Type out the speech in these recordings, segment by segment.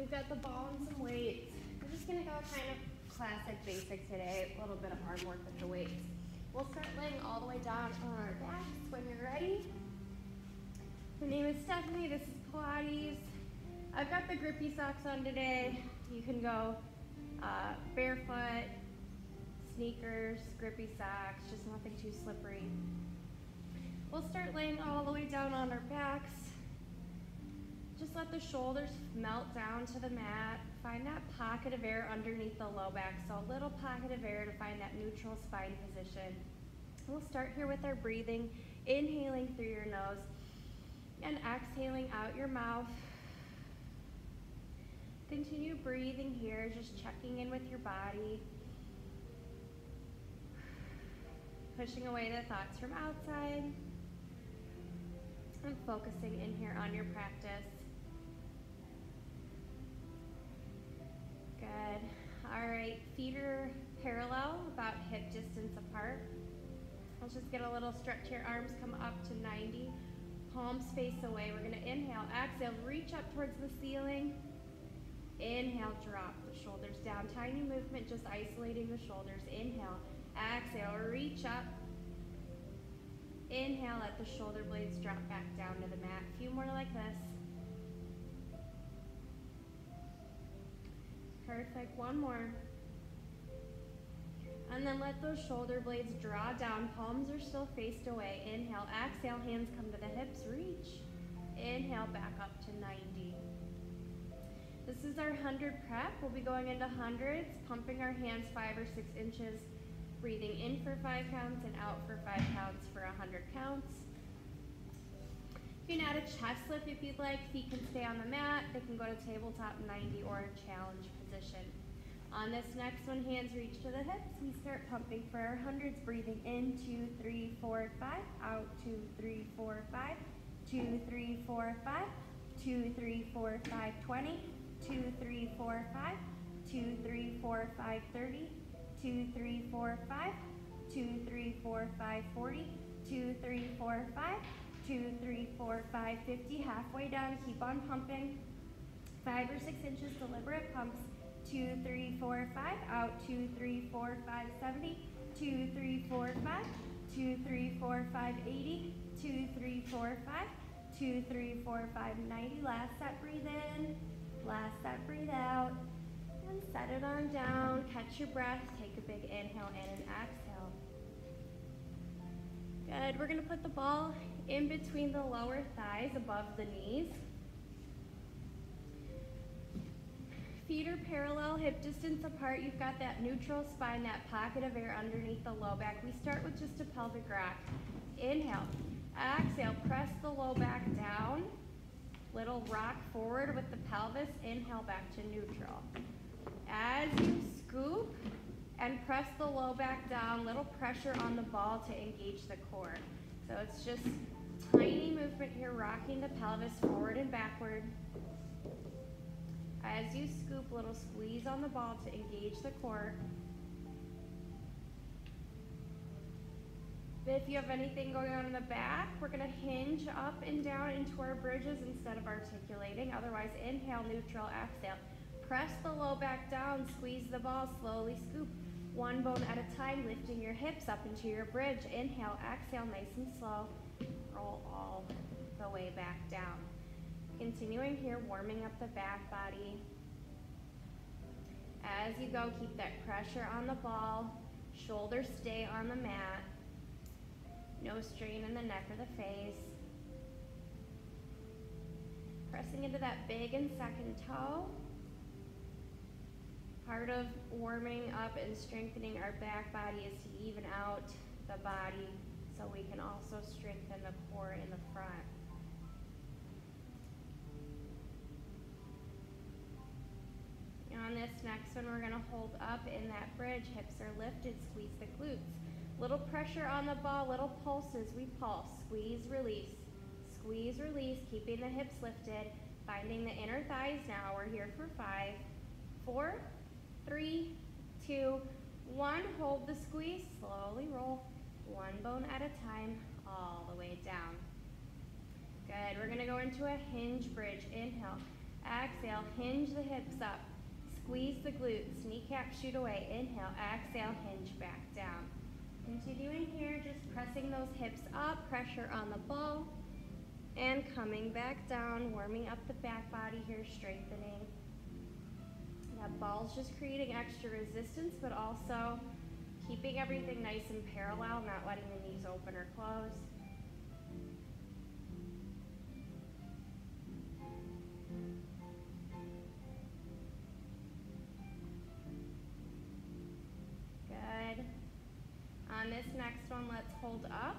we've got the ball and some weights. We're just gonna go kind of classic basic today, a little bit of arm work with the weights. We'll start laying all the way down on our backs when you're ready. My name is Stephanie, this is Pilates. I've got the grippy socks on today. You can go barefoot, sneakers, grippy socks, just nothing too slippery. We'll start laying all the way down on our backs. Just let the shoulders melt down to the mat. Find that pocket of air underneath the low back. So a little pocket of air to find that neutral spine position. We'll start here with our breathing, inhaling through your nose and exhaling out your mouth. Continue breathing here, just checking in with your body. Pushing away the thoughts from outside. And focusing in here on your practice. Good. All right, feet are parallel, about hip distance apart. Let's just get a little stretch here. Arms come up to 90. Palms face away. We're gonna inhale, exhale, reach up towards the ceiling. Inhale, drop the shoulders down. Tiny movement, just isolating the shoulders. Inhale, exhale, reach up. Inhale, let the shoulder blades drop back down to the mat. A few more like this. Perfect, one more. And then let those shoulder blades draw down. Palms are still faced away. Inhale, exhale, hands come to the hips, reach. Inhale, back up to 90. This is our 100 prep. We'll be going into hundreds, pumping our hands 5 or 6 inches, breathing in for 5 counts and out for 5 counts for 100 counts. You can add a chest lift if you'd like. Feet can stay on the mat. They can go to tabletop 90 or a challenge position. On this next one, hands reach to the hips. We start pumping for our hundreds, breathing in 2, 3, 4, 5, out 2, 3, 4, 5, 2, 3, 4, 5, 2, 3, 4, 5, 20, 2, 3, 4, 5, 2, 3, 4, 5, 30, 2, 3, 4, 5, 2, 3, 4, 5, 40, 2, 3, 4, 5, 2, 3, 4, 5, 50. Halfway down, keep on pumping. 5 or 6 inches, deliberate pumps. 2, 3, 4, 5, out 2, 3, 4, 5, 70, 2, 3, 4, 5, 2, 3, 4, 5, 80, 2, 3, 4, 5, 2, 3, 4, 5, 90. Last set, breathe in. Last set, breathe out. And set it on down. Catch your breath. Take a big inhale and an exhale. Good. We're going to put the ball in between the lower thighs, above the knees. Feet are parallel, hip distance apart. You've got that neutral spine, that pocket of air underneath the low back. We start with just a pelvic rock. Inhale. Exhale. Press the low back down. Little rock forward with the pelvis. Inhale back to neutral. As you scoop and press the low back down, little pressure on the ball to engage the core. So it's just tiny movement here, rocking the pelvis forward and backward. As you scoop, little squeeze on the ball to engage the core. If you have anything going on in the back, we're going to hinge up and down into our bridges instead of articulating. Otherwise, inhale, neutral, exhale. Press the low back down, squeeze the ball, slowly scoop. One bone at a time, lifting your hips up into your bridge. Inhale, exhale, nice and slow. Roll all the way back down. Continuing here, warming up the back body. As you go, keep that pressure on the ball. Shoulders stay on the mat. No strain in the neck or the face. Pressing into that big and second toe. Part of warming up and strengthening our back body is to even out the body so we can also strengthen the core in the front. On this next one, we're going to hold up in that bridge. Hips are lifted, squeeze the glutes. Little pressure on the ball, little pulses. We pulse, squeeze, release. Squeeze, release, keeping the hips lifted. Finding the inner thighs now. We're here for 5, 4, 3, 2, 1. Hold the squeeze, slowly roll. One bone at a time, all the way down. Good, we're gonna go into a hinge bridge. Inhale, exhale, hinge the hips up. Squeeze the glutes, kneecaps shoot away. Inhale, exhale, hinge back down. Continuing here, just pressing those hips up, pressure on the ball, and coming back down, warming up the back body here, strengthening. That ball's just creating extra resistance, but also keeping everything nice and parallel, not letting the knees open or close. Good. On this next one, let's hold up.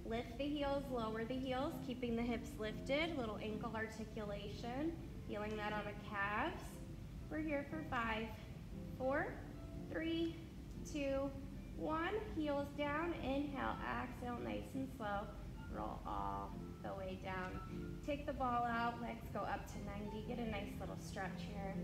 Lift the heels, lower the heels, keeping the hips lifted, little ankle articulation, feeling that on the calves. We're here for 5, 4, 3, 2, 1. Heels down, inhale, exhale, nice and slow. Roll all the way down. Take the ball out, legs go up to 90. Get a nice little stretch here.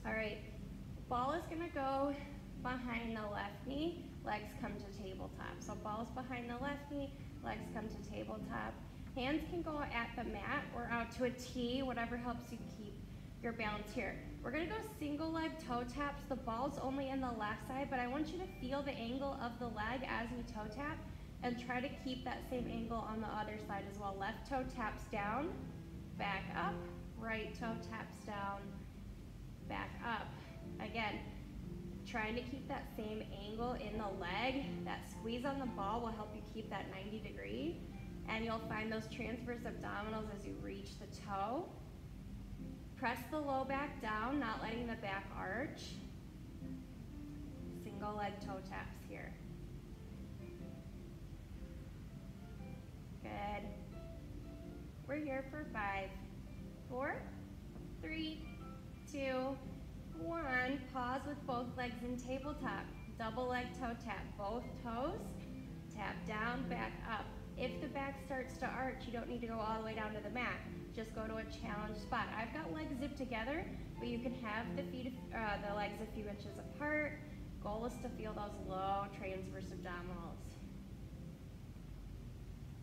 All right, ball is gonna go behind the left knee, legs come to tabletop. So ball's behind the left knee, legs come to tabletop. Hands can go at the mat or out to a T, whatever helps you keep your balance here. We're gonna go single leg toe taps. The ball's only in the left side, but I want you to feel the angle of the leg as we toe tap and try to keep that same angle on the other side as well. Left toe taps down, back up, right toe taps down, back up. Again, trying to keep that same angle in the leg. That squeeze on the ball will help you keep that 90 degree. And you'll find those transverse abdominals as you reach the toe. Press the low back down, not letting the back arch. Single leg toe taps here. Good. We're here for 5, 4, 3, 2, 1. Pause with both legs in tabletop. Double leg toe tap, both toes. Tap down, back up. If the back starts to arch, you don't need to go all the way down to the mat. Just go to a challenge spot. I've got legs zipped together, but you can have the legs a few inches apart. Goal is to feel those low transverse abdominals.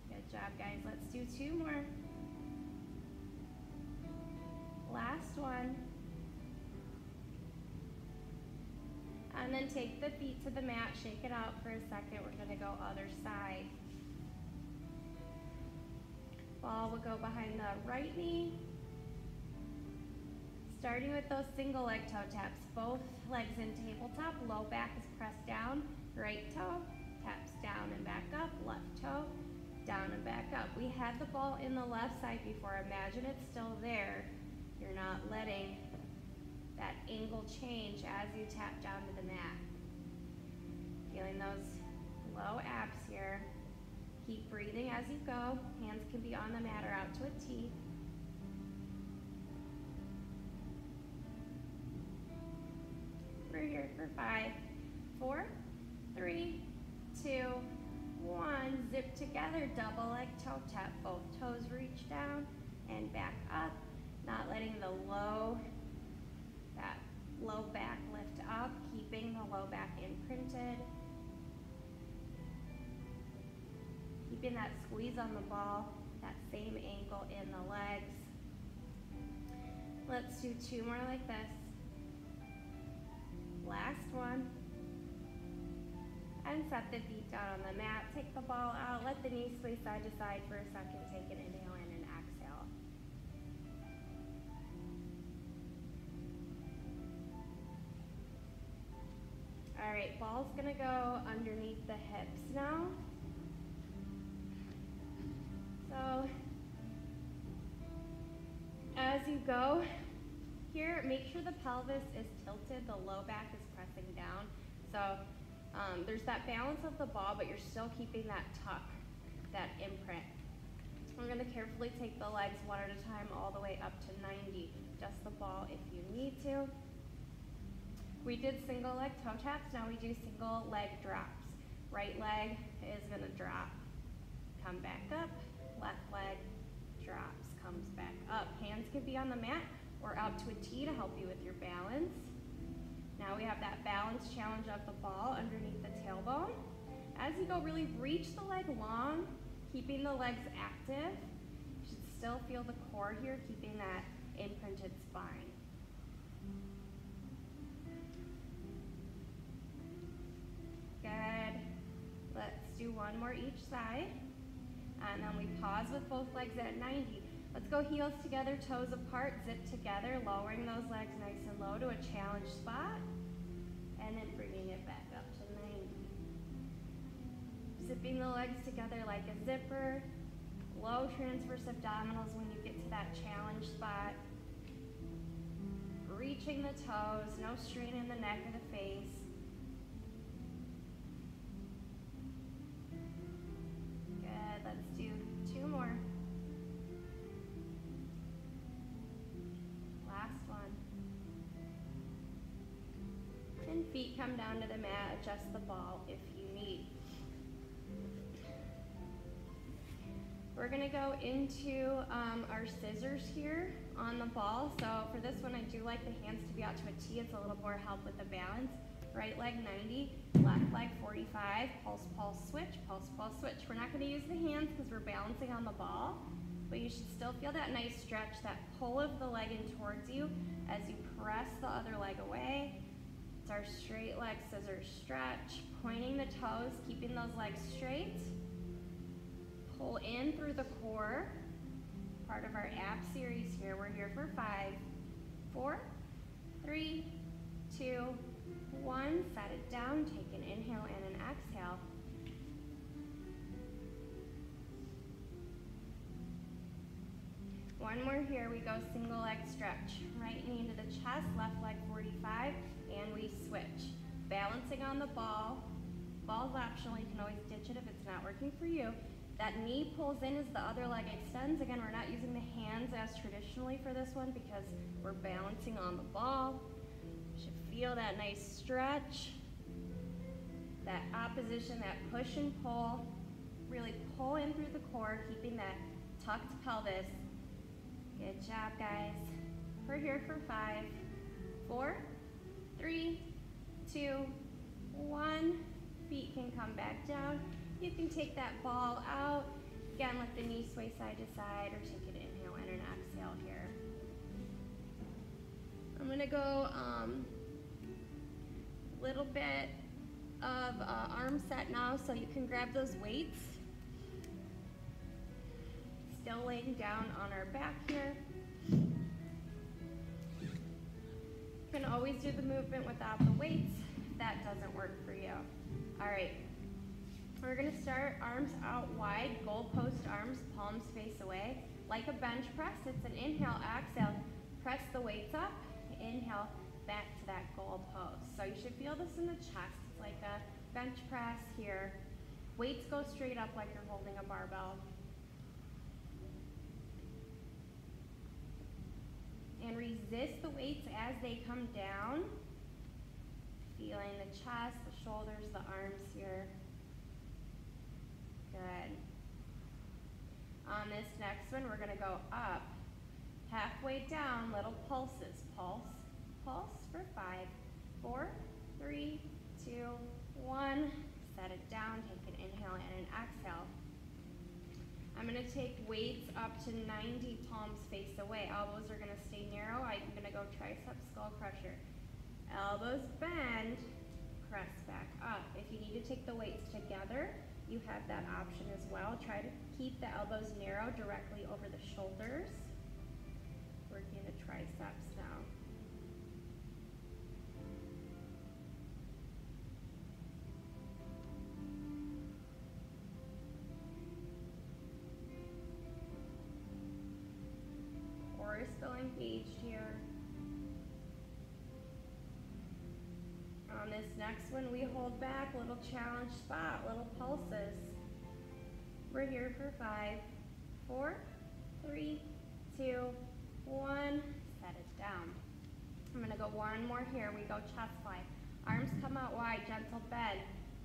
Good job, guys. Let's do 2 more. Last one. And then take the feet to the mat, shake it out for a second. We're gonna go other side. Ball will go behind the right knee. Starting with those single leg toe taps. Both legs in tabletop, low back is pressed down. Right toe, taps down and back up. Left toe, down and back up. We had the ball in the left side before. Imagine it's still there. You're not letting that angle change as you tap down to the mat. Feeling those low abs here. Keep breathing as you go. Hands can be on the mat or out to a T. We're here for 5, 4, 3, 2, 1. Zip together, double leg toe tap. Both toes reach down and back up. Not letting that low back lift up, keeping the low back imprinted. Keeping that squeeze on the ball, that same angle in the legs. Let's do 2 more like this. Last one. And set the feet down on the mat. Take the ball out, let the knees sway side to side for a second. Take an inhale in and exhale. All right, ball's gonna go underneath the hips now. So, as you go here, make sure the pelvis is tilted, the low back is pressing down. So, there's that balance of the ball, but you're still keeping that tuck, that imprint. We're gonna carefully take the legs one at a time all the way up to 90. Adjust the ball if you need to. We did single leg toe taps, now we do single leg drops. Right leg is gonna drop, come back up, left leg drops, comes back up. Hands can be on the mat or out to a T to help you with your balance. Now we have that balance challenge of the ball underneath the tailbone. As you go, really reach the leg long, keeping the legs active. You should still feel the core here, keeping that imprinted spine. Good. Let's do one more each side. And then we pause with both legs at 90. Let's go heels together, toes apart, zip together, lowering those legs nice and low to a challenge spot. And then bringing it back up to 90. Zipping the legs together like a zipper. Low transverse abdominals when you get to that challenge spot. Reaching the toes, no strain in the neck or the face. Good, let's do two more. Last one. And feet come down to the mat, adjust the ball if you need. We're gonna go into our scissors here on the ball. So for this one, I do like the hands to be out to a T. It's a little more help with the balance. Right leg 90, left leg 45, pulse, pulse, switch, pulse, pulse, switch. We're not gonna use the hands because we're balancing on the ball, but you should still feel that nice stretch, that pull of the leg in towards you as you press the other leg away. It's our straight leg scissors stretch, pointing the toes, keeping those legs straight. Pull in through the core, part of our ab series here. We're here for 5, 4, 3, 2, 1. Set it down, take an inhale and an exhale. One more here, we go single leg stretch. Right knee into the chest, left leg 45, and we switch. Balancing on the ball. Ball's optional, you can always ditch it if it's not working for you. That knee pulls in as the other leg extends. Again, we're not using the hands as traditionally for this one because we're balancing on the ball. You should feel that nice stretch, that opposition, that push and pull. Really pull in through the core, keeping that tucked pelvis. Good job, guys. We're here for 5, 4, 3, 2, 1. Feet can come back down. You can take that ball out. Again, let the knee sway side to side or take an inhale and an exhale here. I'm gonna go little bit of arm set now, so you can grab those weights. Still laying down on our back here. You can always do the movement without the weights if that doesn't work for you. All right. We're gonna start arms out wide, goalpost arms, palms face away. Like a bench press, it's an inhale, exhale, press the weights up, inhale, back to that goalpost. So you should feel this in the chest. It's like a bench press here. Weights go straight up like you're holding a barbell. And resist the weights as they come down. Feeling the chest, the shoulders, the arms here. Good. On this next one, we're gonna go up, halfway down, little pulses. Pulse, pulse for 5, 4, 3, 2, 1. Set it down, take an inhale and an exhale. I'm gonna take weights up to 90, palms face away. Elbows are gonna stay narrow. I'm gonna go tricep skull crusher. Elbows bend, press back up. If you need to take the weights together, you have that option as well. Try to keep the elbows narrow directly over the shoulders. Working the triceps now. Core is still engaged here. On this next one, we hold back, little challenge spot, little pulses. We're here for 5, 4, 3, 2, 1. Set it down. I'm gonna go one more here. We go chest fly. Arms come out wide, gentle bend.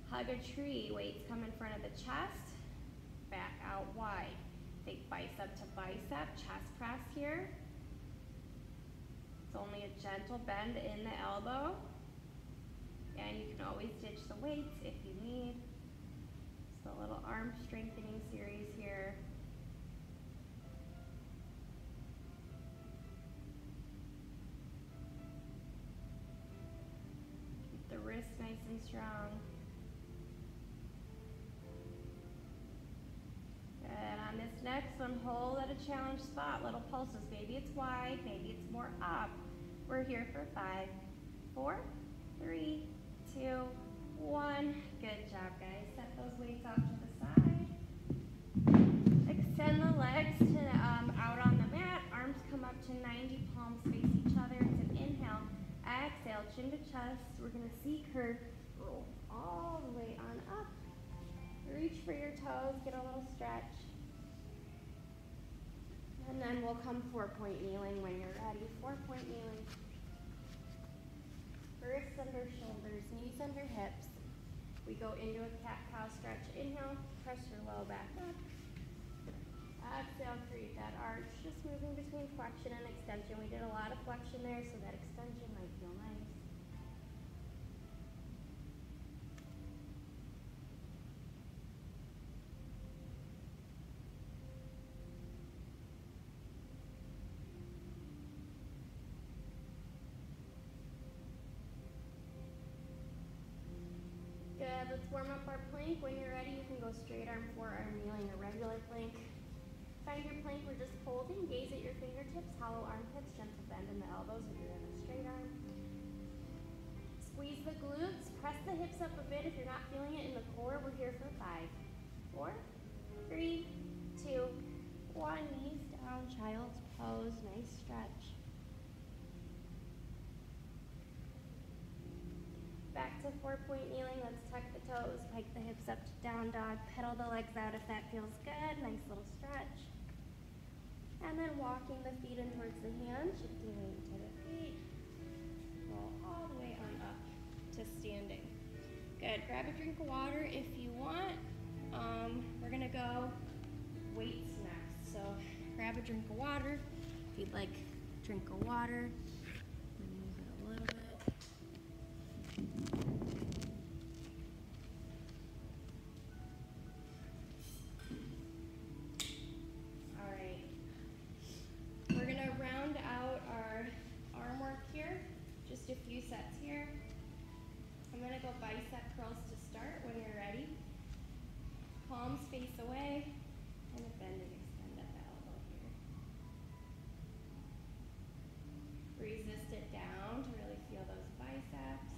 Hug a tree, weights come in front of the chest, back out wide. Take bicep to bicep, chest press here. only a gentle bend in the elbow. And you can always ditch the weights if you need. Just a little arm strengthening series here. Keep the wrist nice and strong. And on this next one, hold at a challenge spot, little pulses. Maybe it's wide, maybe it's more up. We're here for 5, 4, 3, 2, 1. Good job, guys. Set those weights off to the side. Extend the legs to out on the mat. Arms come up to 90, palms face each other. It's an inhale. Exhale, chin to chest. We're going to C-curve. Roll all the way on up. Reach for your toes. Get a little stretch. And then we'll come 4-point kneeling when you're ready. 4-point kneeling. Wrists under shoulders, knees under hips. We go into a cat-cow stretch. Inhale, press your low back up. Exhale, create that arch. Just moving between flexion and extension. We did a lot of flexion there, so that extension might feel nice. Good, let's warm up our plank. When you're ready, you can go straight arm, forearm, kneeling, or regular plank. Find your plank, we're just holding. Gaze at your fingertips, hollow armpits, gentle bend in the elbows if you're in a straight arm. Squeeze the glutes, press the hips up a bit if you're not feeling it in the core. We're here for 5, 4, 3, 2, 1. Knees down, child's pose, nice stretch. Back to 4-point kneeling. Let's tuck the toes, pike the hips up to down dog, pedal the legs out if that feels good. Nice little stretch. And then walking the feet in towards the hands, shifting weight to the feet. Roll all the way on up to standing. Good. Grab a drink of water if you want. We're going to go weights next. So grab a drink of water if you'd like a drink of water. Move it a little bit. Alright, we're going to round out our arm work here, just a few sets here. I'm going to go bicep curls to start when you're ready. Palms face away, and a bend and extend at the elbow here. Resist it down to really feel those biceps.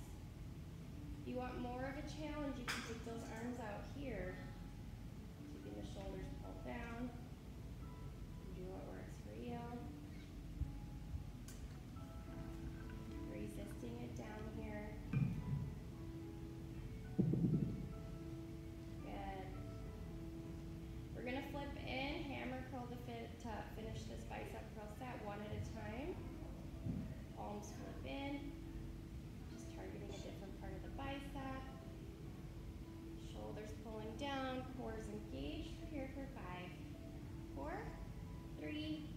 If you want more of a challenge, you can take those arms out here, keeping the shoulders pulled down. Do what works for you. Resisting it down here. Good. We're going to flip in, hammer curl to finish this bicep curl set one at a time. Palms flip in, just targeting a different part of the bicep. Shoulders pulling down, core is engaged. We're here for 5, 4, 3,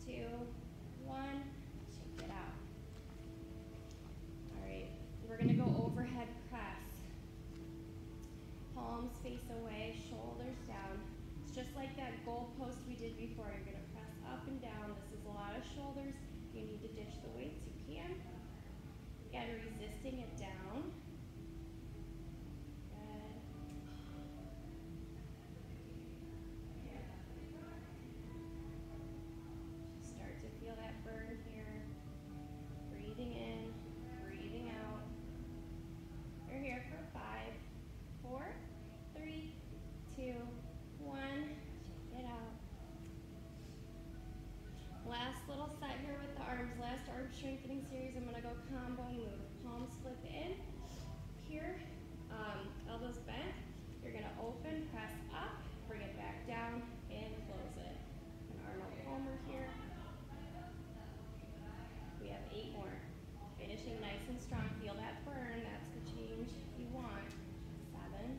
2, 1. Shake it out. All right, we're going to go overhead press. Palms face away, shoulders down. It's just like that goal post we did before. You're going to press up and down. This is a lot of shoulders. If you need to ditch the weights, you can. And resisting it down. Good. Start to feel that burn here. Breathing in, breathing out. You're here for 5, 4, 3, 2, 1. Shake it out. Last little set here with the arms. Last arm strengthening series. I'm going to go combo move. Palms flip in. Here, elbows bent. You're going to open, press up, bring it back down, and close it. An Arnold Palmer here. We have 8 more. Finishing nice and strong. Feel that burn. That's the change you want. 7,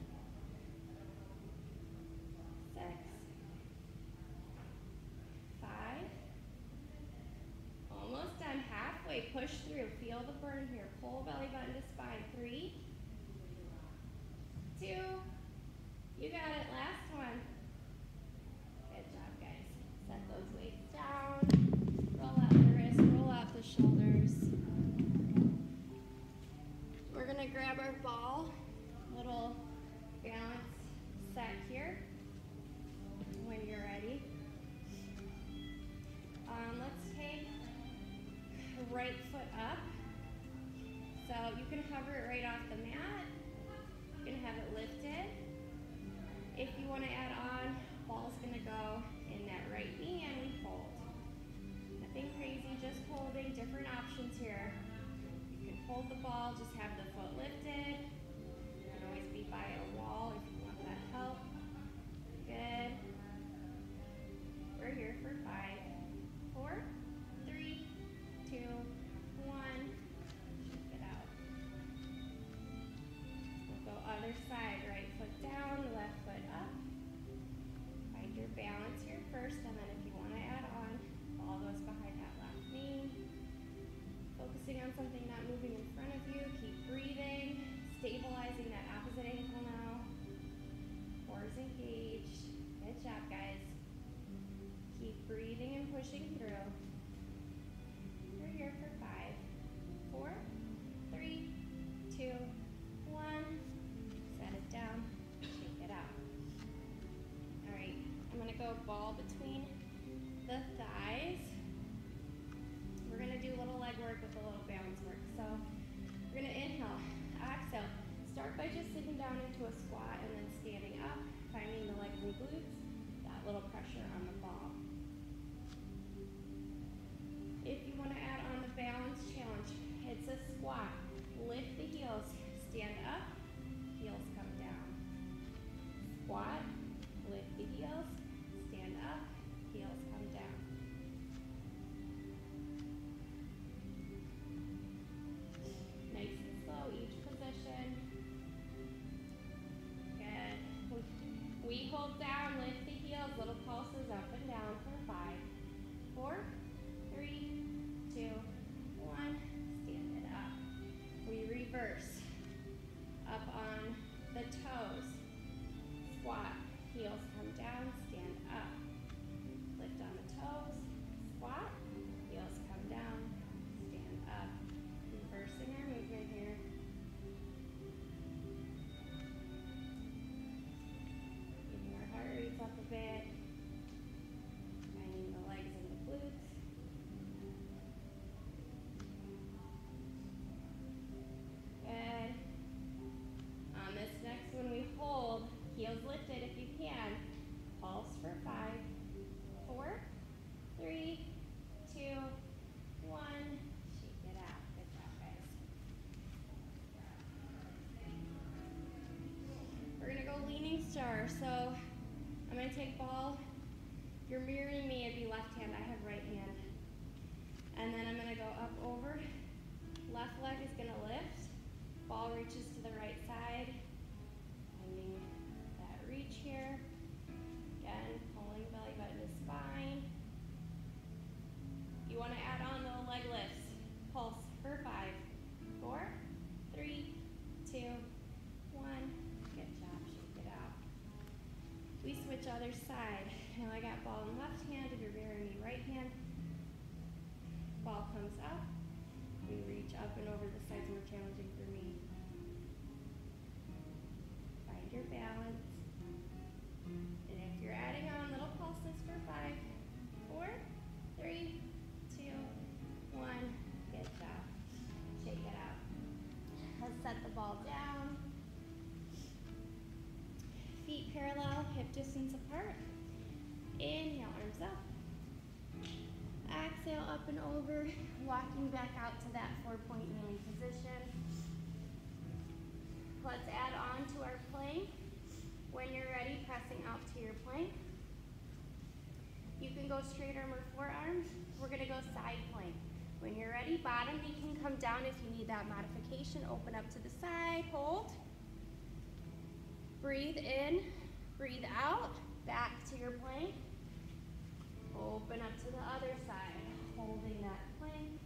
6, 5. Almost done. Halfway. way. Push through. Feel the burn here. Pull belly button to spine. 3, 2. You got it. Last one. Good job, guys. Set those weights down. Roll out the wrists. Roll out the shoulders. We're going to grab our ball. Little balance set here. When you're ready. Let's take right foot up. So you can hover it right off the mat. You can have it lifted. If you want to add on, ball's going to go in that right knee and we hold. Nothing crazy, just holding. Different options here. You can hold the ball, just have the foot lifted. You can always be by a wall if you want that help. Good. We're here for 5, 4, 3, 2, 1. Shake it out. We'll go other side. Right foot down, left foot up. Find your balance here first, and then if you want to add on, ball goes behind that left knee. Focusing on something not moving in front of you. Keep breathing. Stabilizing that opposite ankle now. Core is engaged. Good job, guys. Keep breathing and pushing through. We're here for 5, 4, 3, 2, 1. Set it down. Shake it out. All right. I'm going to go ball between the thighs. We're going to do a little leg work with a little balance work. So we're going to inhale, exhale. Start by just sitting down into a squat and then standing up, finding the legs and glutes, that little pressure on the ball. If you want to add on the balance challenge, it's a squat. Lift the heels, stand up, heels come down. Squat, lift the heels, stand up, heels come down. Nice and slow, each position. Good. We hold down, lift the heels, little pulses up and down for 5, 4, 3, 2, 1. Stand it up. We reverse. Up on the toes. Squat. Heels come down. Stand up. Lift on the toes. Squat. Heels come down. Stand up. Reversing our movement here. Getting our heart rates up a bit. Finding the legs and the glutes. Good. On this next one, we hold, heels lifted if you can. Pulse for 5, 4, 3, 2, 1. Shake it out. Good job, guys. We're going to go leaning star. So I'm going to take ball. If you're mirroring me, it'd be left hand. I have right hand. And then I'm going to go up over. Left leg is going to lift. Ball reaches to the right side. Finding that reach here. Again, pulling belly button to spine. You want to add on the leg lifts. Pulse for 5, 4, 3, 2, 1. Good job. Shake it out. We switch other side. Now I got ball in left hand. If you're mirroring me, right hand. Ball comes up. We reach up and over. The sides more challenging for me. Find your balance. And if you're adding on little pulses for 5, 4, 3, 2, 1. Good job. Shake it out. Let's set the ball down. Feet parallel, hip distance apart. Inhale, arms up. Exhale, up and over. Walking back out to that 4-point kneeling position. Let's add on to our plank. When you're ready, pressing out to your plank. You can go straight arm or forearm. We're going to go side plank. When you're ready, bottom knee can come down if you need that modification. Open up to the side, hold. Breathe in, breathe out, back to your plank. Open up to the other side, holding that plank.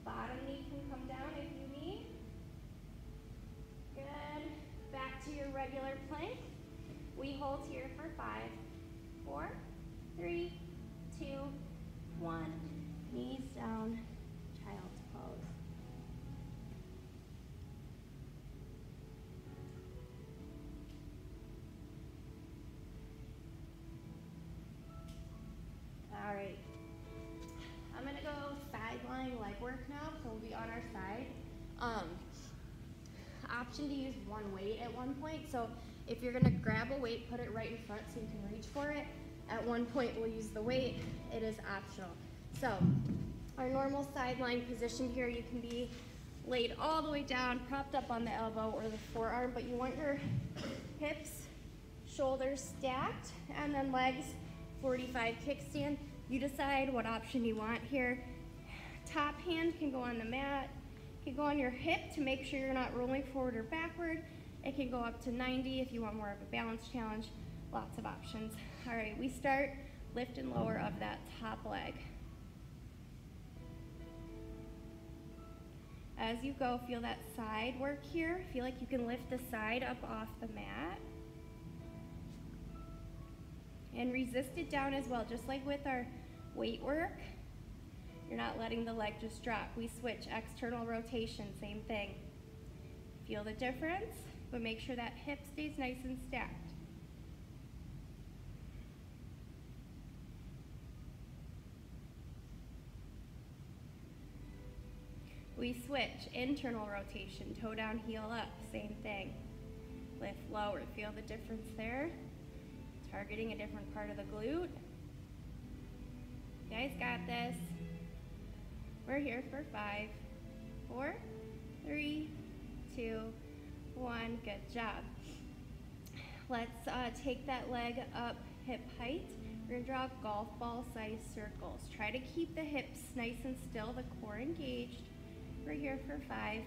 Bottom plank. We hold here for 5, 4, 3, 2, 1. Knees down, child's pose. All right. I'm gonna go sideline leg work now, so we'll be on our side. Option to use one weight at one point. So if you're gonna grab a weight, put it right in front so you can reach for it. At one point we'll use the weight, it is optional. So our normal sideline position here, you can be laid all the way down, propped up on the elbow or the forearm, but you want your hips, shoulders stacked, and then legs 45 kickstand. You decide what option you want here. Top hand can go on the mat, can go on your hip to make sure you're not rolling forward or backward. It can go up to 90 if you want more of a balance challenge. Lots of options. All right, we start lift and lower of that top leg. As you go, feel that side work here. Feel like you can lift the side up off the mat. And resist it down as well, just like with our weight work. You're not letting the leg just drop. We switch, external rotation, same thing. Feel the difference, but make sure that hip stays nice and stacked. We switch, internal rotation, toe down, heel up, same thing. Lift lower, feel the difference there? Targeting a different part of the glute. You guys got this. We're here for 5, 4, 3, 2, 1. Good job. Let's take that leg up hip height. We're gonna draw golf ball size circles. Try to keep the hips nice and still, the core engaged. We're here for 5,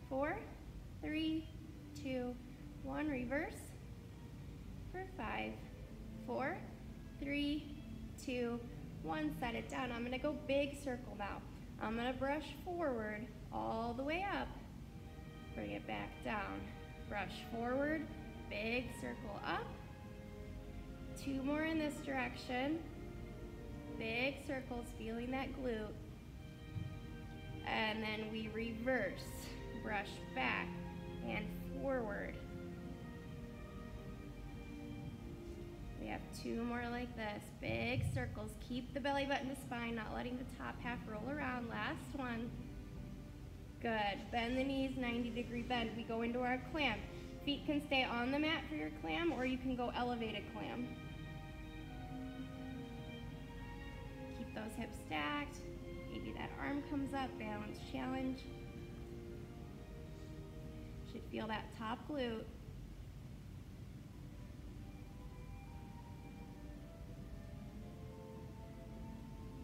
4, 3, 2, 1. Reverse. For 5, 4, 3, 2, 1. Set it down. I'm gonna go big circle now. I'm gonna brush forward all the way up. Bring it back down. Brush forward, big circle up. 2 more in this direction. Big circles, feeling that glute. And then we reverse. Brush back and forward. We have 2 more like this. Big circles. Keep the belly button to spine, not letting the top half roll around. Last one. Good. Bend the knees, 90-degree bend. We go into our clam. Feet can stay on the mat for your clam, or you can go elevated clam. Keep those hips stacked. Maybe that arm comes up, balance challenge. Should feel that top glute.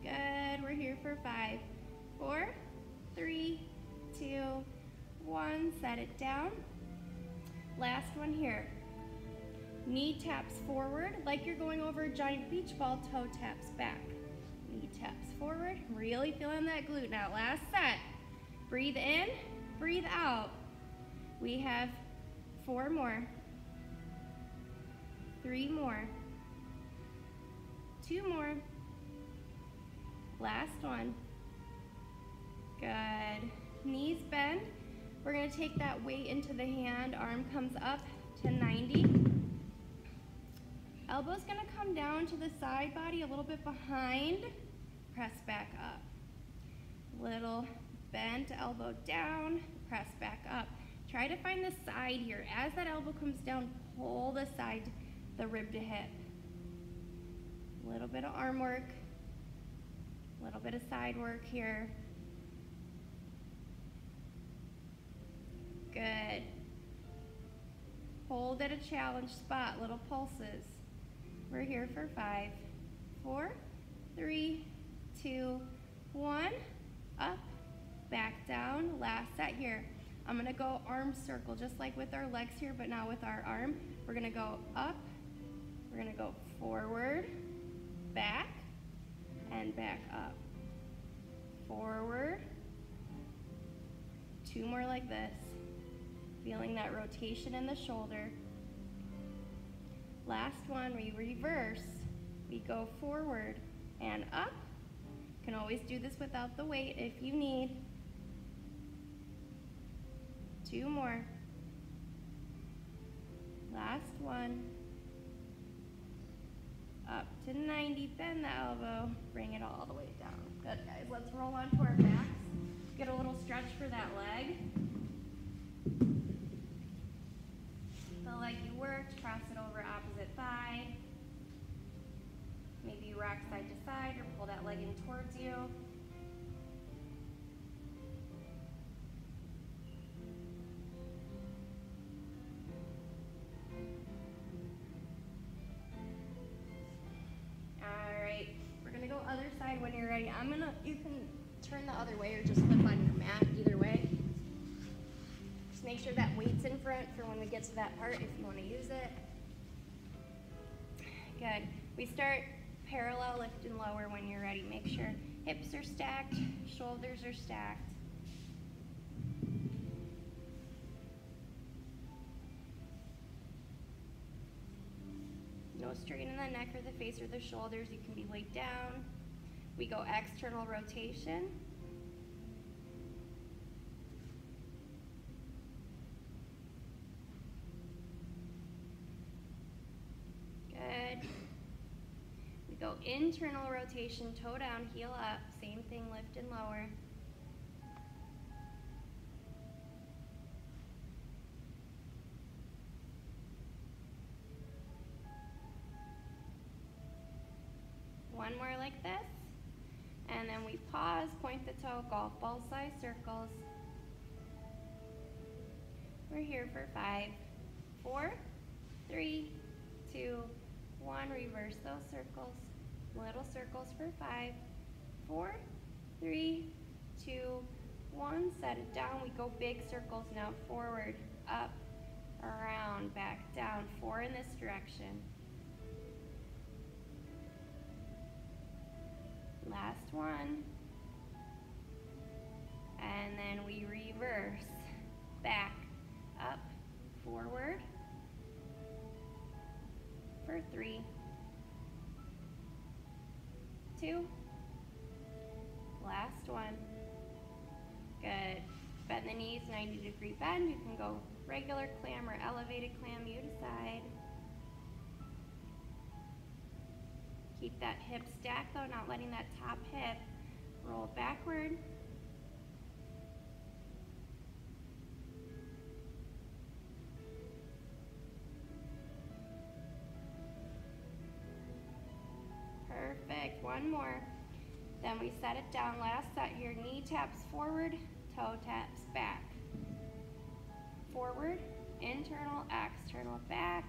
Good, we're here for 5, 4, 3, 2, 1. Set it down. Last one here. Knee taps forward like you're going over a giant beach ball, toe taps back. Knee taps forward, really feeling that glute now. Last set. Breathe in, breathe out. We have 4 more. 3 more. 2 more. Last one. Good. Knees bend. We're going to take that weight into the hand. Arm comes up to 90. Elbow's going to come down to the side body a little bit behind. Press back up. Little bent elbow down. Press back up. Try to find the side here. As that elbow comes down, pull the side, the rib to hip. A little bit of arm work. A little bit of side work here. Good. Hold at a challenge spot, little pulses. We're here for 5, 4, 3, 2, 1. Up, back down. Last set here. I'm gonna go arm circle, just like with our legs here, but now with our arm. We're gonna go up, we're gonna go forward, back, and back up. Forward. 2 more like this. Feeling that rotation in the shoulder. Last one, we reverse. We go forward and up. Can always do this without the weight if you need. 2 more. Last one. Up to 90, bend the elbow, bring it all the way down. Good, guys, let's roll onto our backs. Get a little stretch for that leg. The leg you worked, cross it over opposite thigh. Maybe you rock side to side or pull that leg in towards you. Alright, we're gonna go other side when you're ready. You can turn the other way or just flip on your mat, either way. Just make sure that weight's in front for when we get to that part if you want to use it. Good. We start parallel lift and lower when you're ready. Make sure hips are stacked, shoulders are stacked. No strain in the neck or the face or the shoulders. You can be laid down. We go external rotation. Good. We go internal rotation, toe down, heel up. Same thing, lift and lower. One more like this. And then we pause, point the toe, golf ball size circles. We're here for 5, 4, 3, 2, 1. Reverse those circles. Little circles for 5, 4, 3, 2, 1. Set it down. We go big circles now. Forward, up, around, back, down. 4 in this direction. Last one. And then we reverse. Back, up, forward. For 3, 2. Last one. Good. Bend the knees, 90-degree bend. You can go regular clam or elevated clam, you decide. Keep that hip stacked though, not letting that top hip roll backward. Perfect, one more. Then we set it down, last set here, knee taps forward, toe taps back. Forward, internal, external, back.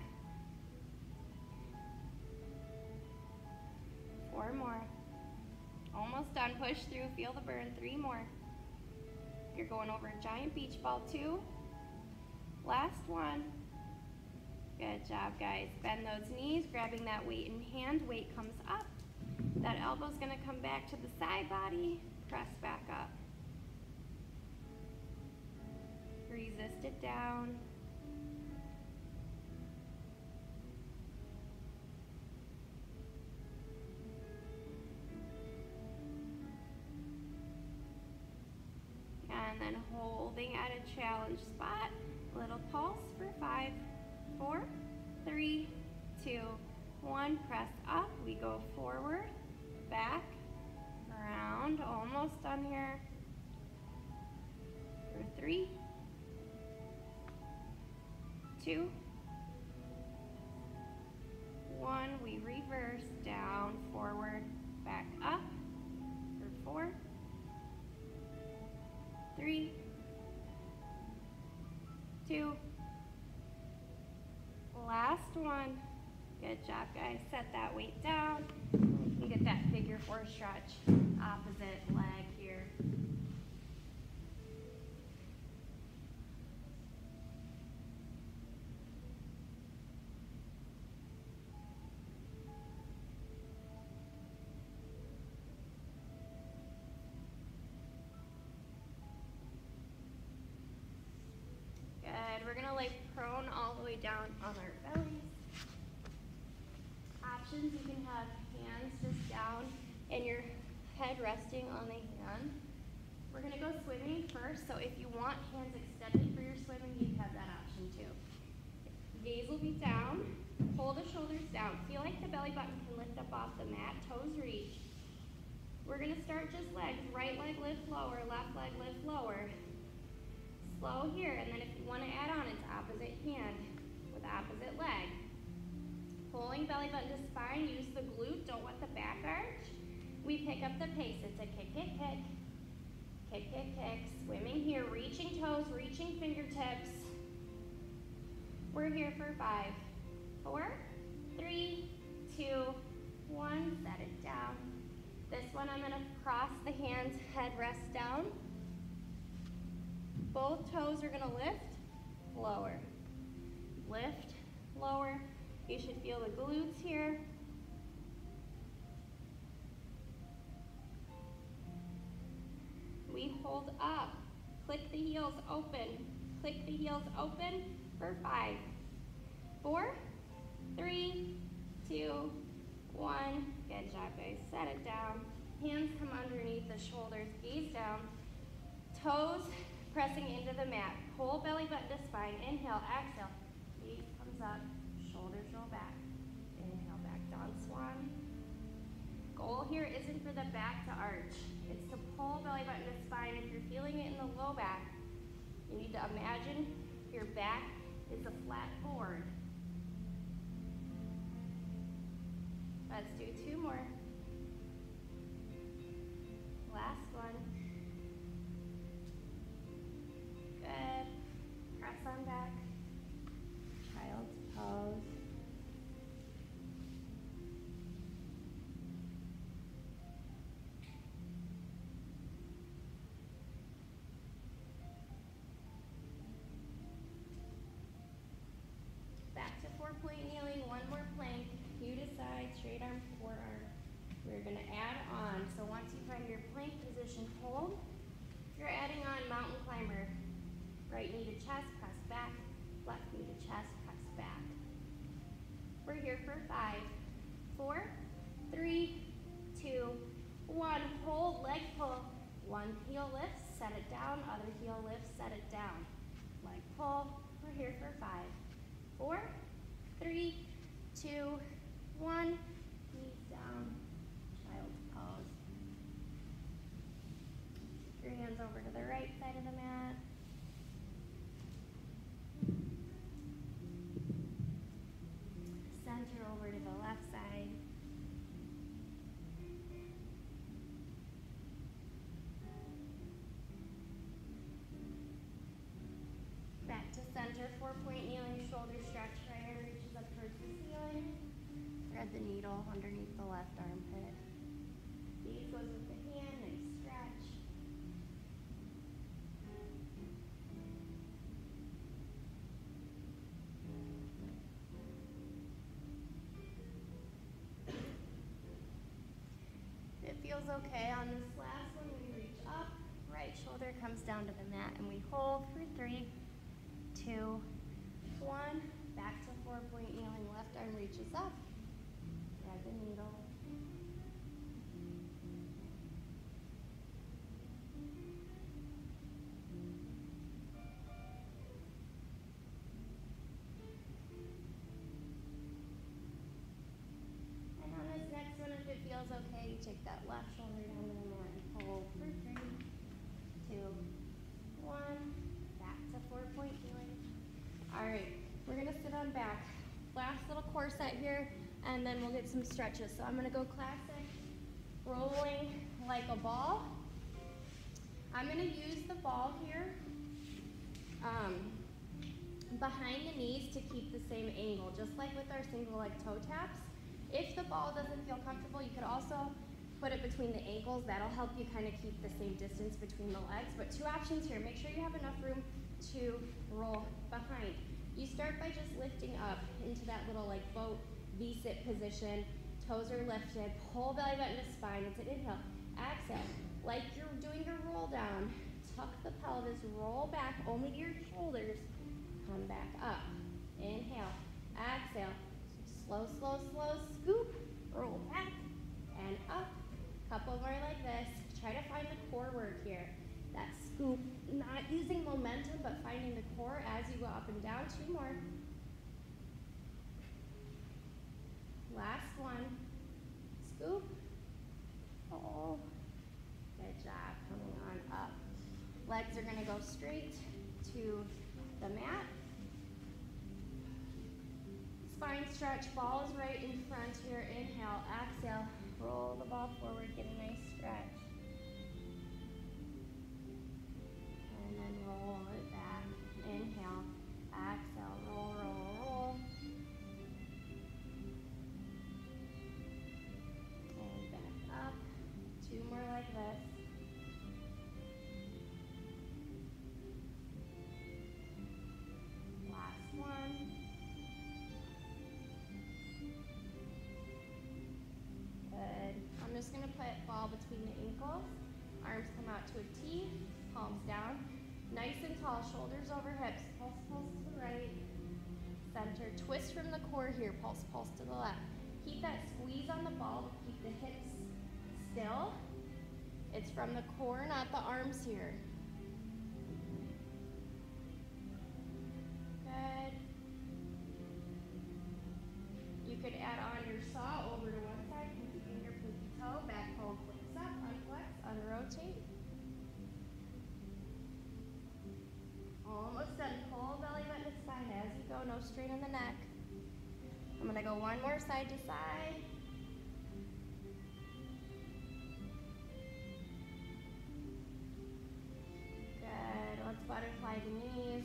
4 more. Almost done. Push through. Feel the burn. 3 more. You're going over a giant beach ball. 2. Last one. Good job, guys. Bend those knees, grabbing that weight in hand. Weight comes up. That elbow's going to come back to the side body. Press back up. Resist it down. And then holding at a challenge spot, little pulse for 5, 4, 3, 2, 1. Press up. We go forward, back, around. Almost done here. For 3, 2, 1. We reverse, down, forward, back up. For 4, 3, 2, last one. Good job, guys. Set that weight down. You can get that figure 4 stretch, opposite leg here. We're gonna lay prone all the way down on our bellies. options. You can have hands just down and your head resting on the hand. We're gonna go swimming first, so if you want hands extended for your swimming, you have that option too. Gaze will be down, pull the shoulders down. Feel like the belly button can lift up off the mat, toes reach. We're gonna start just legs. Right leg lift lower, left leg lift lower. Slow here, and then if you wanna add on, it's opposite hand with opposite leg. Pulling belly button to spine, use the glute, don't let the back arch. We pick up the pace, it's a kick, kick, kick. Kick, kick, kick. Swimming here, reaching toes, reaching fingertips. We're here for 5, 4, 3, 2, 1. Set it down. This one I'm gonna cross the hands, head rest down. Both toes are gonna lift, lower. Lift, lower. You should feel the glutes here. We hold up. Click the heels open. Click the heels open for 5, 4, 3, 2, 1. Good job, guys. Set it down. Hands come underneath the shoulders. Gaze down. Toes pressing into the mat. Pull belly button to spine. Inhale, exhale. Gaze comes up. Shoulders roll back. Inhale, back down swan. Goal here isn't for the back to arch. It's to pull belly button to spine. If you're feeling it in the low back, you need to imagine your back is a flat board. Let's do 2 more. Last one. Good. Press on back. Child's pose. Back to 4-point kneeling, 1 more plank. You decide, straight arm, forearm. We're gonna add on. So once you find your plank position, hold. You're adding on mountain climber. Right knee to chest, press back. Left knee to chest, press back. We're here for 5, 4, 3, 2, 1. Hold, leg pull. One heel lifts, set it down. Other heel lifts, set it down. Leg pull. We're here for 5, 4, 3, 2, 1. Knees down. Child's pose. Your hands over to the right side of the mat. Center over to the left side. Back to center, 4-point kneeling, shoulder stretch, right arm reaches up towards the ceiling. Thread the needle underneath the left armpit. Gaze goes with the hand, nice stretch. If it feels okay on this last one, we reach up, right shoulder comes down to the mat, and we hold for 3, 2, 1. Back to 4-point kneeling, left arm reaches up. Grab the needle. And on this next one, if it feels okay, you take that left shoulder down to the mat and hold for 3, 2, 1. Back to 4-point kneeling. All right, we're gonna sit on back. Last little core set here, and then we'll get some stretches. So I'm gonna go classic, rolling like a ball. I'm gonna use the ball here behind the knees to keep the same angle, just like with our single leg toe taps. If the ball doesn't feel comfortable, you could also put it between the ankles. That'll help you kind of keep the same distance between the legs. But 2 options here. Make sure you have enough room to roll behind. You start by just lifting up into that little like boat V-sit position. Toes are lifted. Pull belly button to spine. It's an inhale. Exhale. Like you're doing your roll down. Tuck the pelvis. Roll back only to your shoulders. Come back up. Inhale. Exhale. Slow, slow, slow. Scoop. roll back, and up. Couple more like this. Try to find the core work here. That scoop, not using momentum, but finding the core as you go up and down. 2 more. Last one. Scoop. Oh, good job. Coming on up. Legs are going to go straight to the mat. Spine stretch, ball is right in front here. Inhale, exhale, roll the ball forward, get a nice stretch. And then roll it back. Inhale, exhale, roll, roll, roll. And back up. 2 more like this. Last one. Good. I'm just going to put ball between the ankles. Arms come out to a T, palms down. Nice and tall, shoulders over hips. Pulse, pulse to the right. Center. Twist from the core here. Pulse, pulse to the left. Keep that squeeze on the ball. Keep the hips still. It's from the core, not the arms here. Good. You could add on your saw over to one side, pinky finger, pinky toe, back palm flicks up, unflex, unrotate. Almost done. Pull belly button to spine as you go, no strain in the neck. I'm gonna go one more side to side. Good, let's butterfly the knees.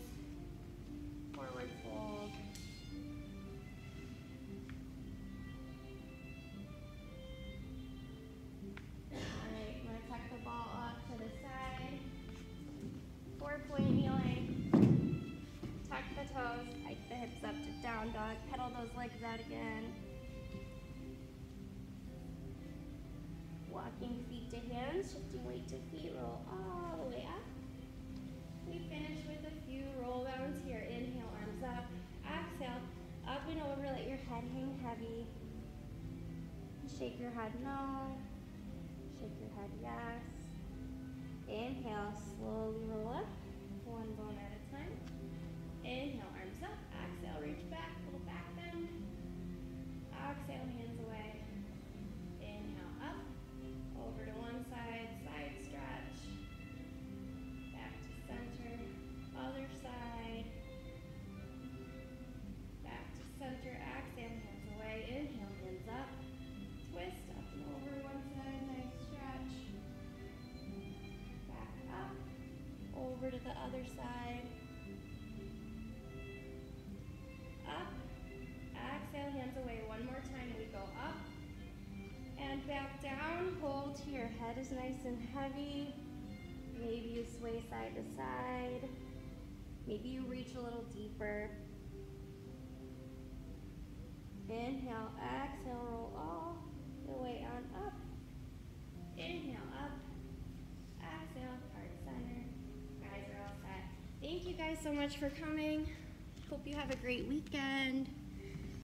Forward fold. Alright, I'm gonna tuck the ball off to the side. 4-point kneeling. Tuck the toes, hike the hips up to down dog. Pedal those legs out again. Walking feet to hands, shifting weight to feet, roll all the way up. We finish with a few roll downs here. Inhale, arms up. Exhale, up and over, let your head hang heavy. Shake your head no. Shake your head yes. Inhale, slowly roll up. One bone at a time. Inhale, arms up. Exhale, reach back, little back bend. Exhale, hands away. Inhale, up. Over to one side, side stretch. Back to center. Other side. Back to center. Exhale, hands away. Inhale, hands up. Twist up and over one side, nice stretch. Back up. Over to the other side. Up. Exhale, hands away. One more time. We go up and back down. Hold here. Head is nice and heavy. Maybe you sway side to side. Maybe you reach a little deeper. Inhale, exhale, roll all the way on up. Inhale, up. Exhale, heart center. Guys are all set. Thank you guys so much for coming. Hope you have a great weekend.